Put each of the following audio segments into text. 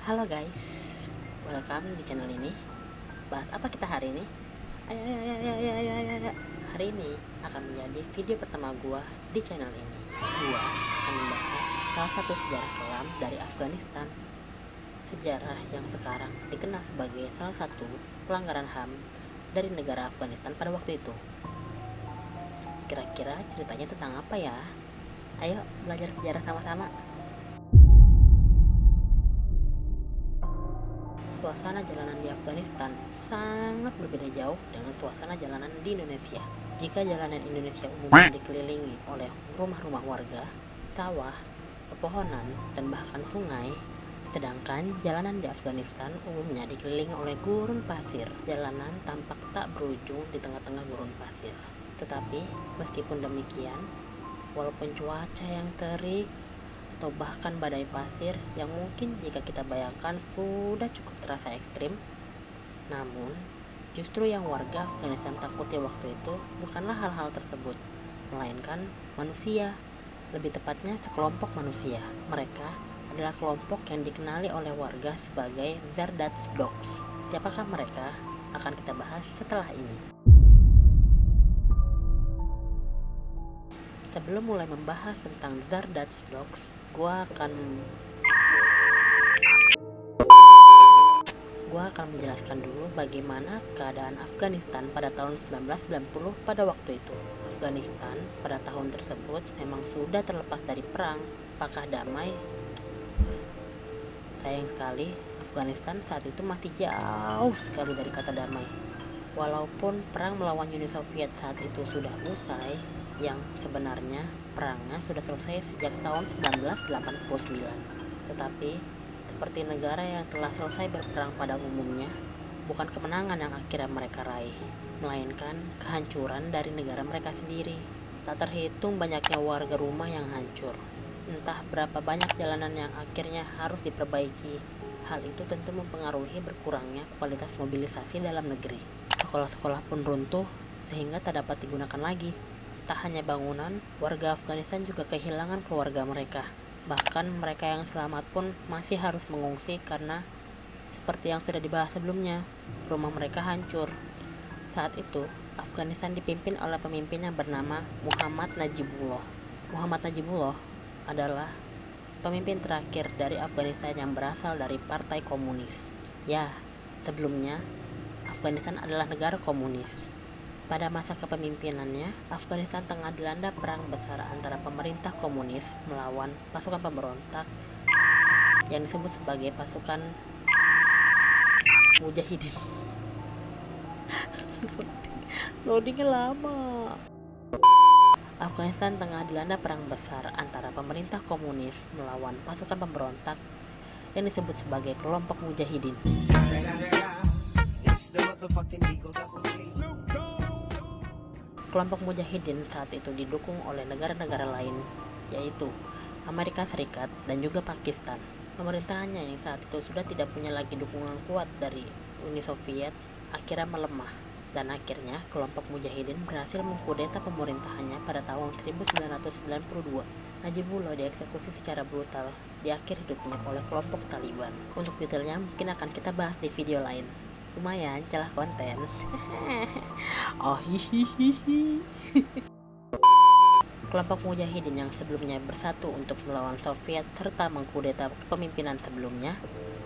Halo guys, welcome di channel ini. Bahas apa kita hari ini? Ayo. Hari ini akan menjadi video pertama gua di channel ini. Gua akan membahas salah satu sejarah kelam dari Afghanistan. Sejarah yang sekarang dikenal sebagai salah satu pelanggaran HAM dari negara Afghanistan pada waktu itu. Kira-kira ceritanya tentang apa ya? Ayo belajar sejarah sama-sama. Suasana jalanan di Afghanistan sangat berbeda jauh dengan suasana jalanan di Indonesia. Jika jalanan Indonesia umumnya dikelilingi oleh rumah-rumah warga, sawah, pepohonan, dan bahkan sungai, sedangkan jalanan di Afghanistan umumnya dikelilingi oleh gurun pasir. Jalanan tampak tak berujung di tengah-tengah gurun pasir. Tetapi meskipun demikian, walaupun cuaca yang terik atau bahkan badai pasir yang mungkin jika kita bayangkan sudah cukup terasa ekstrim, namun justru yang warga Afghanistan takuti waktu itu bukanlah hal-hal tersebut, melainkan manusia, lebih tepatnya sekelompok manusia. Mereka adalah kelompok yang dikenali oleh warga sebagai Zardats Dogs. Siapakah mereka? Akan kita bahas setelah ini. Sebelum mulai membahas tentang Zardats Dogs, Gua akan menjelaskan dulu bagaimana keadaan Afghanistan pada tahun 1990 pada waktu itu. Afghanistan pada tahun tersebut memang sudah terlepas dari perang. Apakah damai? Sayang sekali, Afghanistan saat itu masih jauh sekali dari kata damai. Walaupun perang melawan Uni Soviet saat itu sudah usai, yang sebenarnya perangnya sudah selesai sejak tahun 1989. Tetapi seperti negara yang telah selesai berperang pada umumnya, bukan kemenangan yang akhirnya mereka raih, melainkan kehancuran dari negara mereka sendiri. Tak terhitung banyaknya warga rumah yang hancur. Entah berapa banyak jalanan yang akhirnya harus diperbaiki. Hal itu tentu mempengaruhi berkurangnya kualitas mobilisasi dalam negeri. Sekolah-sekolah pun runtuh sehingga tak dapat digunakan lagi. Tak hanya bangunan, warga Afghanistan juga kehilangan keluarga mereka. Bahkan mereka yang selamat pun masih harus mengungsi karena seperti yang sudah dibahas sebelumnya, rumah mereka hancur. Saat itu, Afghanistan dipimpin oleh pemimpin yang bernama Muhammad Najibullah. Muhammad Najibullah adalah pemimpin terakhir dari Afghanistan yang berasal dari Partai Komunis. Ya, sebelumnya Afghanistan adalah negara komunis. Pada masa kepemimpinannya, Afghanistan tengah dilanda perang besar antara pemerintah komunis melawan pasukan pemberontak yang disebut sebagai pasukan Mujahidin. Loadingnya lama. Afghanistan tengah dilanda perang besar antara pemerintah komunis melawan pasukan pemberontak yang disebut sebagai kelompok Mujahidin. Kelompok Mujahidin saat itu didukung oleh negara-negara lain, yaitu Amerika Serikat dan juga Pakistan. Pemerintahannya yang saat itu sudah tidak punya lagi dukungan kuat dari Uni Soviet akhirnya melemah, dan akhirnya kelompok Mujahidin berhasil mengkudeta pemerintahannya pada tahun 1992. Najibullah dieksekusi secara brutal di akhir hidupnya oleh kelompok Taliban. Untuk detailnya mungkin akan kita bahas di video lain. Lumayan celah konten. Kelompok Mujahidin yang sebelumnya bersatu untuk melawan Soviet serta mengkudeta kepemimpinan sebelumnya,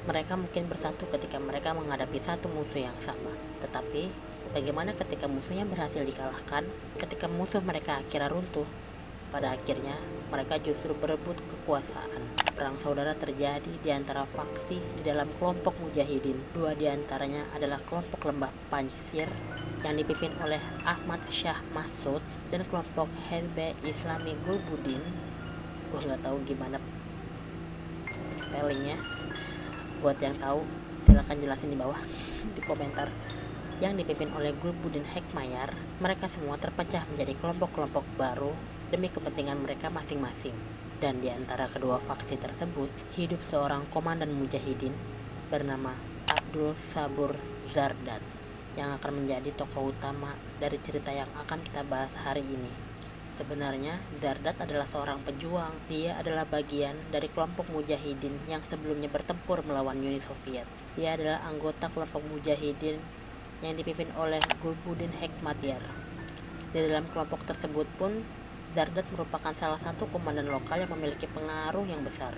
mereka mungkin bersatu ketika mereka menghadapi satu musuh yang sama. Tetapi bagaimana ketika musuhnya berhasil dikalahkan? Ketika musuh mereka akhirnya runtuh, pada akhirnya mereka justru berebut kekuasaan. Perang saudara terjadi di antara faksi di dalam kelompok Mujahidin. Dua di antaranya adalah kelompok Lembah Panjshir yang dipimpin oleh Ahmad Shah Massoud dan kelompok Hezb Islami Gulbuddin. Gue nggak tahu gimana spellingnya. Buat yang tahu silakan jelasin di bawah di komentar. Yang dipimpin oleh Gulbuddin Hekmatyar. Mereka semua terpecah menjadi kelompok-kelompok baru demi kepentingan mereka masing-masing. Dan di antara kedua faksi tersebut hidup seorang komandan Mujahidin bernama Abdul Sabur Zardat yang akan menjadi tokoh utama dari cerita yang akan kita bahas hari ini. Sebenarnya, Zardat adalah seorang pejuang. Dia adalah bagian dari kelompok mujahidin yang sebelumnya bertempur melawan Uni Soviet. Dia adalah anggota kelompok mujahidin yang dipimpin oleh Gulbuddin Hekmatyar. Di dalam kelompok tersebut pun, Zardat merupakan salah satu komandan lokal yang memiliki pengaruh yang besar.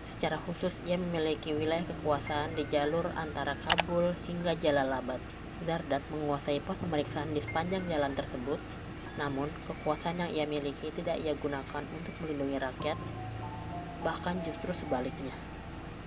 Secara khusus, ia memiliki wilayah kekuasaan di jalur antara Kabul hingga Jalalabad. Zardat menguasai pos pemeriksaan di sepanjang jalan tersebut. Namun, kekuasaan yang ia miliki tidak ia gunakan untuk melindungi rakyat, bahkan justru sebaliknya.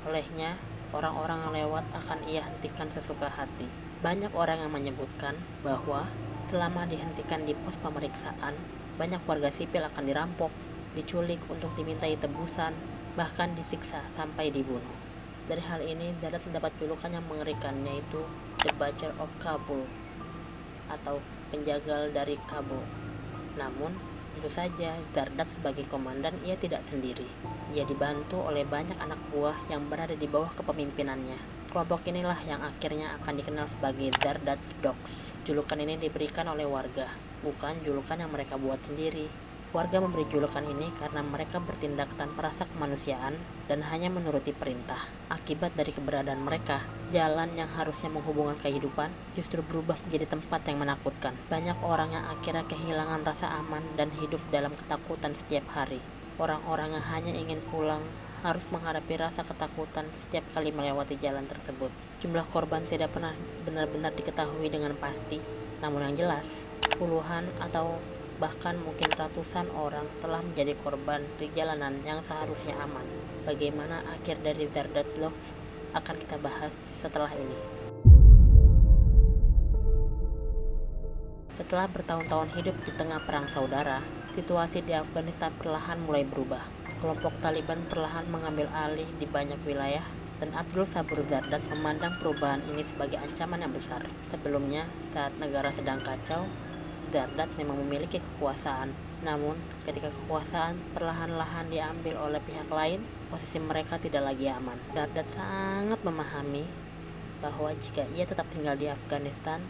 Olehnya, orang-orang yang lewat akan ia hentikan sesuka hati. Banyak orang yang menyebutkan bahwa selama dihentikan di pos pemeriksaan, banyak warga sipil akan dirampok, diculik untuk dimintai tebusan, bahkan disiksa sampai dibunuh. Dari hal ini, Zardat mendapat julukan yang mengerikan, yaitu The Butcher of Kabul atau penjagal dari Kabul. Namun, tentu saja Zardat sebagai komandan ia tidak sendiri. Ia dibantu oleh banyak anak buah yang berada di bawah kepemimpinannya. Kelompok inilah yang akhirnya akan dikenal sebagai Zardat's Dogs. Julukan ini diberikan oleh warga, bukan julukan yang mereka buat sendiri. Warga memberi julukan ini karena mereka bertindak tanpa rasa kemanusiaan dan hanya menuruti perintah. Akibat dari keberadaan mereka, jalan yang harusnya menghubungkan kehidupan justru berubah menjadi tempat yang menakutkan. Banyak orang yang akhirnya kehilangan rasa aman dan hidup dalam ketakutan setiap hari. Orang-orang yang hanya ingin pulang harus menghadapi rasa ketakutan setiap kali melewati jalan tersebut. Jumlah korban tidak pernah benar-benar diketahui dengan pasti, namun yang jelas, puluhan atau bahkan mungkin ratusan orang telah menjadi korban di jalanan yang seharusnya aman. Bagaimana akhir dari Zardat's Dogs akan kita bahas setelah ini. Setelah bertahun-tahun hidup di tengah perang saudara, situasi di Afghanistan perlahan mulai berubah. Kelompok Taliban perlahan mengambil alih di banyak wilayah, dan Abdul Sabur Zardat memandang perubahan ini sebagai ancaman yang besar. Sebelumnya, saat negara sedang kacau, Zardat memang memiliki kekuasaan. Namun, ketika kekuasaan perlahan-lahan diambil oleh pihak lain, posisi mereka tidak lagi aman. Zardat sangat memahami bahwa jika ia tetap tinggal di Afghanistan,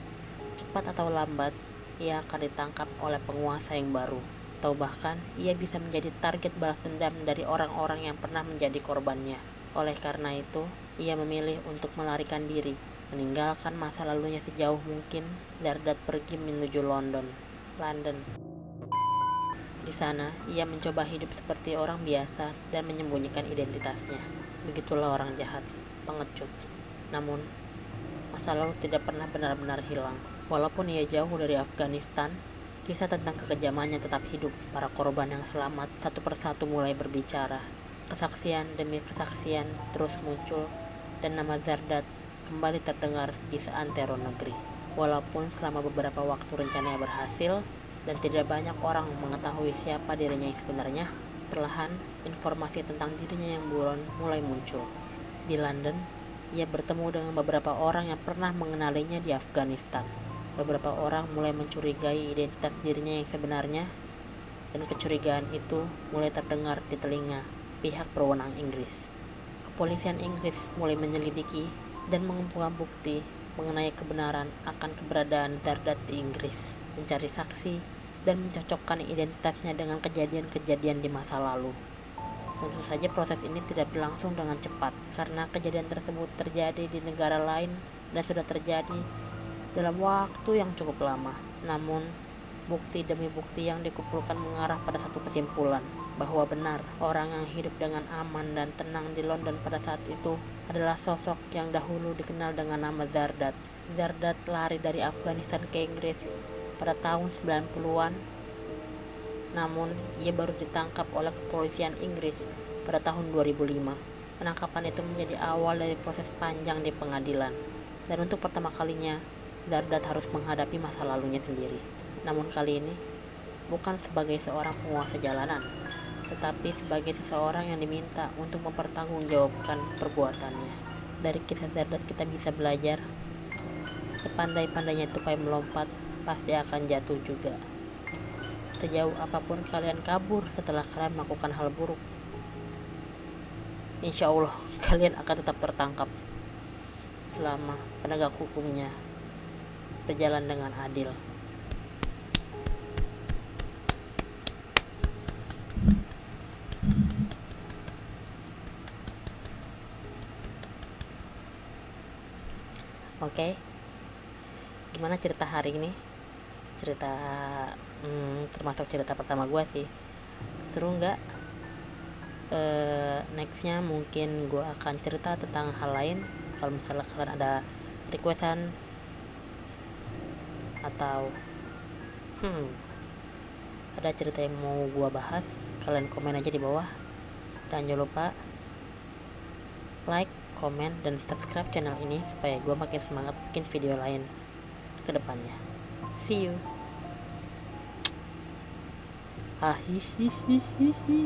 cepat atau lambat, ia akan ditangkap oleh penguasa yang baru. Atau bahkan, ia bisa menjadi target balas dendam dari orang-orang yang pernah menjadi korbannya. Oleh karena itu, ia memilih untuk melarikan diri. Meninggalkan masa lalunya sejauh mungkin, Zardat pergi menuju London. Di sana, ia mencoba hidup seperti orang biasa dan menyembunyikan identitasnya. Begitulah orang jahat, pengecut. Namun, masa lalu tidak pernah benar-benar hilang. Walaupun ia jauh dari Afghanistan, kisah tentang kekejamannya tetap hidup. Para korban yang selamat satu persatu mulai berbicara. Kesaksian demi kesaksian terus muncul, dan nama Zardat kembali terdengar di seantero negeri. Walaupun selama beberapa waktu rencananya berhasil dan tidak banyak orang mengetahui siapa dirinya yang sebenarnya, perlahan informasi tentang dirinya yang buron mulai muncul. Di London, ia bertemu dengan beberapa orang yang pernah mengenalinya di Afghanistan. Beberapa orang mulai mencurigai identitas dirinya yang sebenarnya, dan kecurigaan itu mulai terdengar di telinga pihak berwenang Inggris. Kepolisian Inggris mulai menyelidiki dan mengumpulkan bukti mengenai kebenaran akan keberadaan Zardat di Inggris, mencari saksi, dan mencocokkan identitasnya dengan kejadian-kejadian di masa lalu. Tentu saja proses ini tidak berlangsung dengan cepat, karena kejadian tersebut terjadi di negara lain dan sudah terjadi dalam waktu yang cukup lama. Namun, bukti demi bukti yang dikumpulkan mengarah pada satu kesimpulan, bahwa benar orang yang hidup dengan aman dan tenang di London pada saat itu adalah sosok yang dahulu dikenal dengan nama Zardat. Zardat lari dari Afghanistan ke Inggris pada tahun 90-an, namun ia baru ditangkap oleh kepolisian Inggris pada tahun 2005. Penangkapan itu menjadi awal dari proses panjang di pengadilan, dan untuk pertama kalinya Zardat harus menghadapi masa lalunya sendiri. Namun kali ini bukan sebagai seorang penguasa jalanan, tetapi sebagai seseorang yang diminta untuk mempertanggungjawabkan perbuatannya. Dari kisah Zardat kita bisa belajar, sepandai-pandainya tupai melompat, pasti akan jatuh juga. Sejauh apapun kalian kabur setelah kalian melakukan hal buruk, insya Allah kalian akan tetap tertangkap selama penegak hukumnya berjalan dengan adil. Oke, gimana cerita hari ini? Cerita termasuk cerita pertama gue sih. Seru nggak? Nextnya mungkin gue akan cerita tentang hal lain. Kalau misalnya kalian ada requestan atau ada cerita yang mau gue bahas, kalian komen aja di bawah. Dan jangan lupa like, komen, dan subscribe channel ini supaya gue makin semangat bikin video lain ke depannya. See you. Ahihihihihi.